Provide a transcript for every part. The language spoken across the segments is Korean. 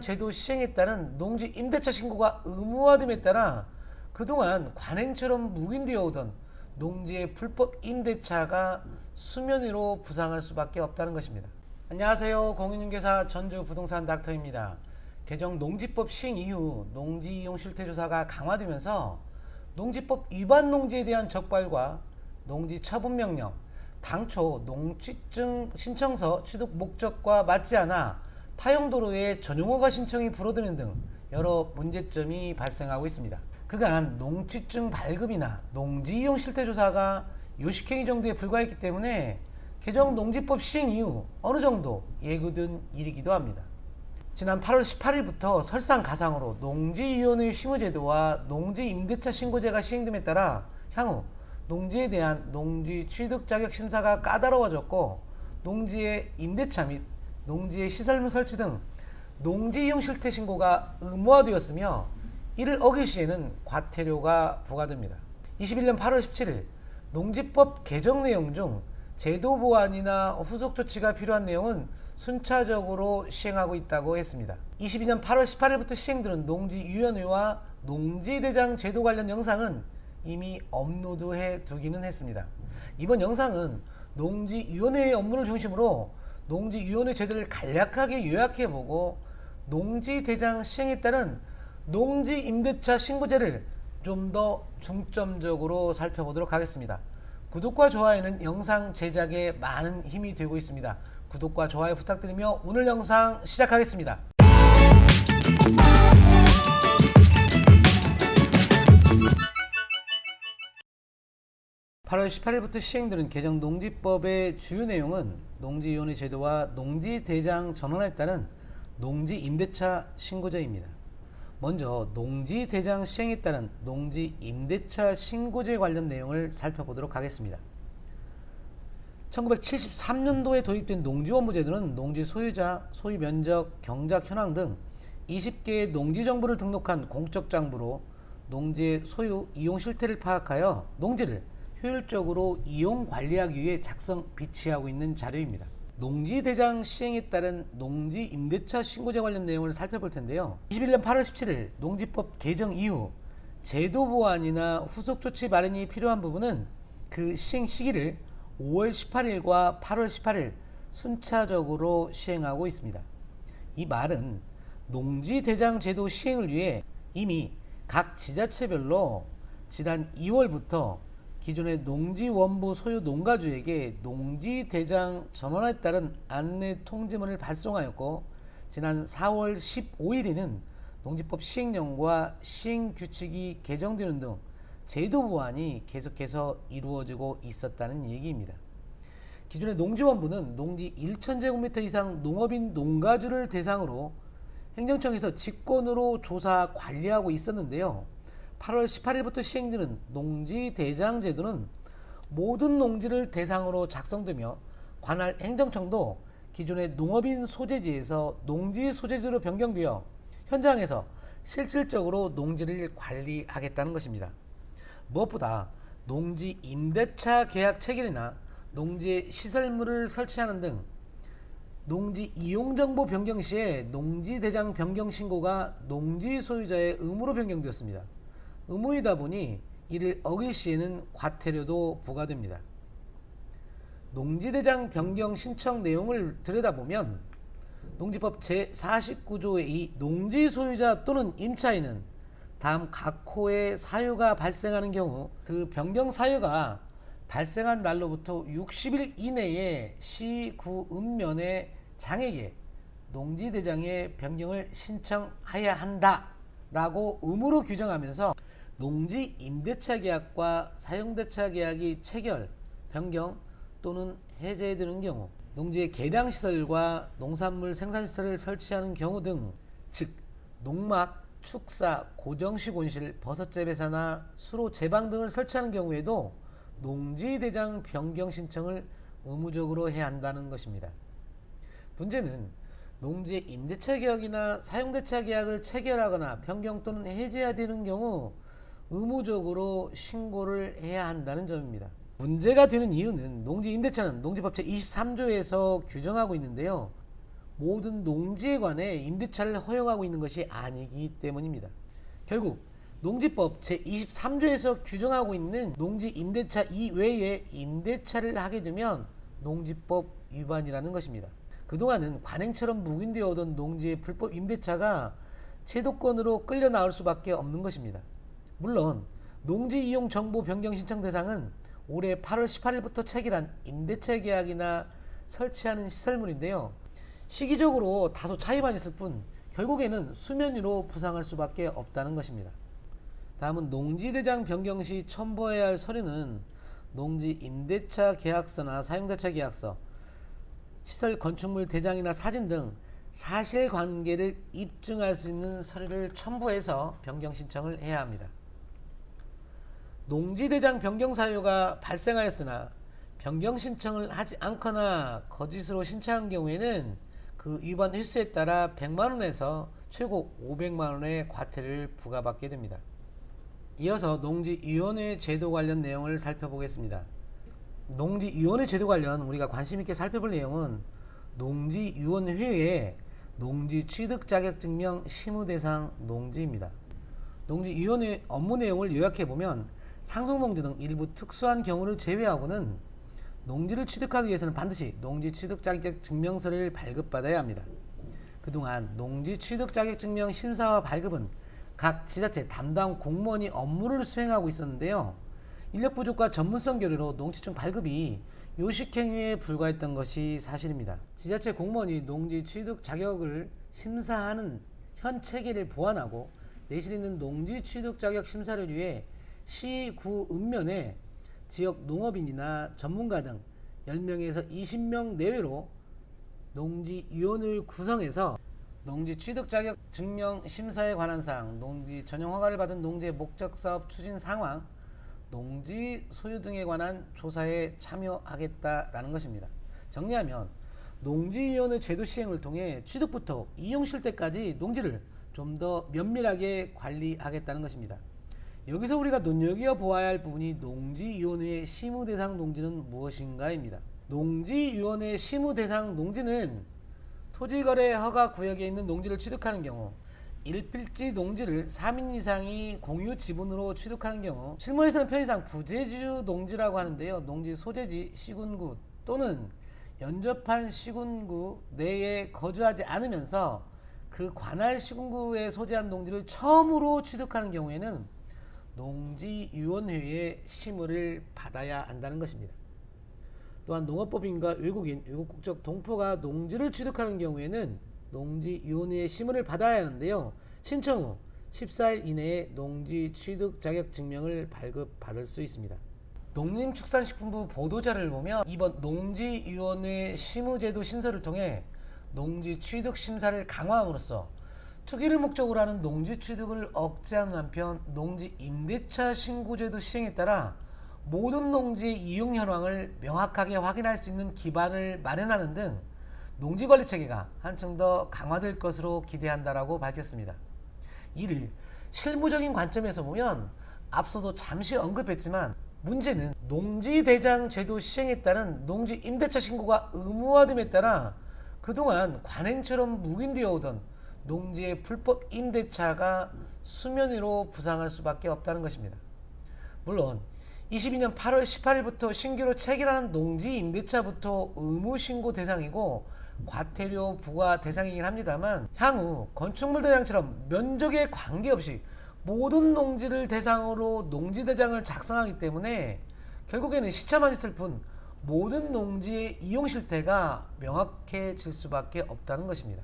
제도 시행에 따른 농지 임대차 신고가 의무화됨에 따라 그동안 관행처럼 묵인되어 오던 농지의 불법 임대차가 수면 위로 부상할 수밖에 없다는 것입니다. 안녕하세요. 공인중개사 전주부동산 닥터입니다. 개정 농지법 시행 이후 농지 이용 실태 조사가 강화되면서 농지법 위반 농지에 대한 적발과 농지 처분 명령, 당초 농취증 신청서 취득 목적과 맞지 않아 타용도로에 전용허가 신청이 불어드는 등 여러 문제점이 발생하고 있습니다. 그간 농취증 발급이나 농지 이용 실태 조사가 요식행위 정도에 불과했기 때문에 개정 농지법 시행 이후 어느 정도 예고된 일이기도 합니다. 지난 8월 18일부터 설상가상으로 농지위원회 심의제도와 농지임대차 신고제가 시행됨에 따라 향후 농지에 대한 농지 취득 자격 심사가 까다로워졌고, 농지의 임대차 및 농지의 시설물 설치 등 농지 이용 실태 신고가 의무화되었으며, 이를 어길 시에는 과태료가 부과됩니다. 21년 8월 17일 농지법 개정 내용 중 제도 보완이나 후속 조치가 필요한 내용은 순차적으로 시행하고 있다고 했습니다. 22년 8월 18일부터 시행되는 농지위원회와 농지대장 제도 관련 영상은 이미 업로드해 두기는 했습니다. 이번 영상은 농지위원회의 업무를 중심으로 농지위원회 제도를 간략하게 요약해보고 농지대장 시행에 따른 농지임대차 신고제를 좀 더 중점적으로 살펴보도록 하겠습니다. 구독과 좋아요는 영상 제작에 많은 힘이 되고 있습니다. 구독과 좋아요 부탁드리며 오늘 영상 시작하겠습니다. (8월 18일부터) 시행되는 개정 농지법의 주요 내용은 농지위원회 제도와 농지대장 전환에 따른 농지임대차 신고제입니다. 먼저 농지대장 시행에 따른 농지임대차 신고제 관련 내용을 살펴보도록 하겠습니다. 1973년도에 도입된 농지원부제도는 농지 소유자, 소유면적, 경작 현황 등 20개의 농지정보를 등록한 공적장부로 농지의 소유, 이용 실태를 파악하여 농지를 효율적으로 이용 관리하기 위해 작성, 비치하고 있는 자료입니다. 농지대장 시행에 따른 농지임대차 신고제 관련 내용을 살펴볼 텐데요. 21년 8월 17일 농지법 개정 이후 제도 보완이나 후속 조치 마련이 필요한 부분은 그 시행 시기를 5월 18일과 8월 18일 순차적으로 시행하고 있습니다. 이 말은 농지대장 제도 시행을 위해 이미 각 지자체별로 지난 2월부터 기존의 농지원부 소유 농가주에게 농지대장 전환에 따른 안내 통지문을 발송하였고, 지난 4월 15일에는 농지법 시행령과 시행규칙이 개정되는 등 제도 보완이 계속해서 이루어지고 있었다는 얘기입니다. 기존의 농지원부는 농지 1,000제곱미터 이상 농업인 농가주를 대상으로 행정청에서 직권으로 조사 관리하고 있었는데요. 8월 18일부터 시행되는 농지대장 제도는 모든 농지를 대상으로 작성되며 관할 행정청도 기존의 농업인 소재지에서 농지 소재지로 변경되어 현장에서 실질적으로 농지를 관리하겠다는 것입니다. 무엇보다 농지 임대차 계약 체결이나 농지에 시설물을 설치하는 등 농지 이용정보 변경 시에 농지대장 변경 신고가 농지 소유자의 의무로 변경되었습니다. 의무이다 보니 이를 어길 시에는 과태료도 부과됩니다. 농지대장 변경 신청 내용을 들여다보면 농지법 제49조의 이 농지 소유자 또는 임차인은 다음 각 호의 사유가 발생하는 경우 그 변경 사유가 발생한 날로부터 60일 이내에 시구읍면의 장에게 농지대장의 변경을 신청해야 한다 라고 의무로 규정하면서 농지 임대차 계약과 사용대차 계약이 체결, 변경 또는 해제되는 경우, 농지의 계량시설과 농산물 생산시설을 설치하는 경우 등, 즉 농막, 축사, 고정식 온실, 버섯재배사나 수로 제방 등을 설치하는 경우에도 농지대장 변경 신청을 의무적으로 해야 한다는 것입니다. 문제는 농지의 임대차 계약이나 사용대차 계약을 체결하거나 변경 또는 해제해야 되는 경우 의무적으로 신고를 해야 한다는 점입니다. 문제가 되는 이유는 농지임대차는 농지법 제23조에서 규정하고 있는데요. 모든 농지에 관해 임대차를 허용하고 있는 것이 아니기 때문입니다. 결국 농지법 제23조에서 규정하고 있는 농지 임대차 이외에 임대차를 하게 되면 농지법 위반이라는 것입니다. 그동안은 관행처럼 묵인되어 오던 농지의 불법 임대차가 제도권으로 끌려 나올 수밖에 없는 것입니다. 물론 농지 이용 정보 변경 신청 대상은 올해 8월 18일부터 체결한 임대차 계약이나 설치하는 시설물인데요. 시기적으로 다소 차이만 있을 뿐 결국에는 수면 위로 부상할 수밖에 없다는 것입니다. 다음은 농지대장 변경 시 첨부해야 할 서류는 농지 임대차 계약서나 사용대차 계약서, 시설 건축물 대장이나 사진 등 사실관계를 입증할 수 있는 서류를 첨부해서 변경 신청을 해야 합니다. 농지대장 변경 사유가 발생하였으나 변경 신청을 하지 않거나 거짓으로 신청한 경우에는 그 위반 횟수에 따라 100만원에서 최고 500만원의 과태료를 부과받게 됩니다. 이어서 농지위원회 제도 관련 내용을 살펴보겠습니다. 농지위원회 제도 관련 우리가 관심있게 살펴볼 내용은 농지위원회의 농지 취득 자격증명 심의 대상 농지입니다. 농지위원회 업무 내용을 요약해보면 상속농지 등 일부 특수한 경우를 제외하고는 농지를 취득하기 위해서는 반드시 농지 취득 자격 증명서를 발급받아야 합니다. 그동안 농지 취득 자격 증명 심사와 발급은 각 지자체 담당 공무원이 업무를 수행하고 있었는데요. 인력 부족과 전문성 교류로 농지청 발급이 요식행위에 불과했던 것이 사실입니다. 지자체 공무원이 농지 취득 자격을 심사하는 현 체계를 보완하고 내실 있는 농지 취득 자격 심사를 위해 시, 구, 읍면에 지역 농업인이나 전문가 등 10명에서 20명 내외로 농지위원회를 구성해서 농지 취득 자격 증명 심사에 관한 사항, 농지 전용 허가를 받은 농지의 목적 사업 추진 상황, 농지 소유 등에 관한 조사에 참여하겠다라는 것입니다. 정리하면 농지위원회 제도 시행을 통해 취득부터 이용실 때까지 농지를 좀 더 면밀하게 관리하겠다는 것입니다. 여기서 우리가 눈여겨보아야 할 부분이 농지위원회의 심의대상 농지는 무엇인가입니다. 농지위원회의 심의대상 농지는 토지거래 허가 구역에 있는 농지를 취득하는 경우, 1필지 농지를 3인 이상이 공유 지분으로 취득하는 경우, 실무에서는 편의상 부재주 농지라고 하는데요. 농지 소재지 시군구 또는 연접한 시군구 내에 거주하지 않으면서 그 관할 시군구에 소재한 농지를 처음으로 취득하는 경우에는 농지위원회의 심의를 받아야 한다는 것입니다. 또한 농업법인과 외국인, 외국 국적 동포가 농지를 취득하는 경우에는 농지위원회의 심의를 받아야 하는데요. 신청 후 14일 이내에 농지 취득 자격 증명을 발급받을 수 있습니다. 농림축산식품부 보도자를 보면 이번 농지위원회 심의제도 신설을 통해 농지 취득 심사를 강화함으로써 투기를 목적으로 하는 농지 취득을 억제하는 한편 농지 임대차 신고제도 시행에 따라 모든 농지의 이용 현황을 명확하게 확인할 수 있는 기반을 마련하는 등 농지관리 체계가 한층 더 강화될 것으로 기대한다라고 밝혔습니다. 이를 실무적인 관점에서 보면 앞서도 잠시 언급했지만 문제는 농지대장 제도 시행에 따른 농지 임대차 신고가 의무화됨에 따라 그동안 관행처럼 묵인되어 오던 농지의 불법 임대차가 수면 위로 부상할 수밖에 없다는 것입니다. 물론 22년 8월 18일부터 신규로 체결하는 농지 임대차부터 의무 신고 대상이고 과태료 부과 대상이긴 합니다만 향후 건축물 대장처럼 면적에 관계없이 모든 농지를 대상으로 농지대장을 작성하기 때문에 결국에는 시차만 있을 뿐 모든 농지의 이용 실태가 명확해질 수밖에 없다는 것입니다.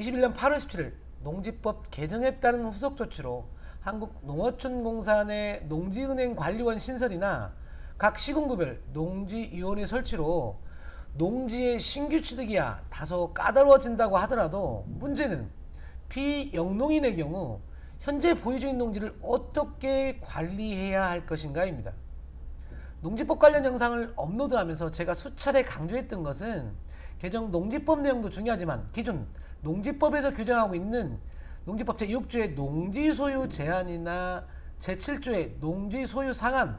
21년 8월 17일 농지법 개정에 따른 후속 조치로 한국농어촌공사 내 농지은행 관리원 신설이나 각 시군구별 농지위원회 설치로 농지의 신규 취득이야 다소 까다로워진다고 하더라도 문제는 비영농인의 경우 현재 보유 중인 농지를 어떻게 관리해야 할 것인가입니다. 농지법 관련 영상을 업로드하면서 제가 수차례 강조했던 것은 개정 농지법 내용도 중요하지만 기존 농지법에서 규정하고 있는 농지법 제6조의 농지소유 제한이나 제7조의 농지소유 상한,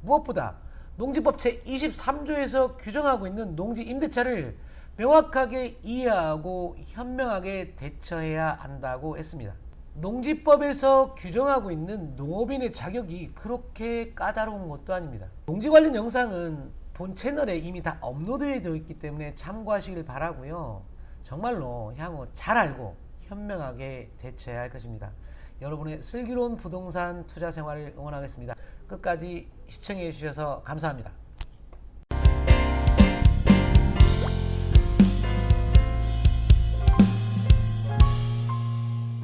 무엇보다 농지법 제23조에서 규정하고 있는 농지 임대차를 명확하게 이해하고 현명하게 대처해야 한다고 했습니다. 농지법에서 규정하고 있는 농업인의 자격이 그렇게 까다로운 것도 아닙니다. 농지 관련 영상은 본 채널에 이미 다 업로드되어 있기 때문에 참고하시길 바라고요. 정말로 향후 잘 알고 현명하게 대처해야 할 것입니다. 여러분의 슬기로운 부동산 투자 생활을 응원하겠습니다. 끝까지 시청해 주셔서 감사합니다.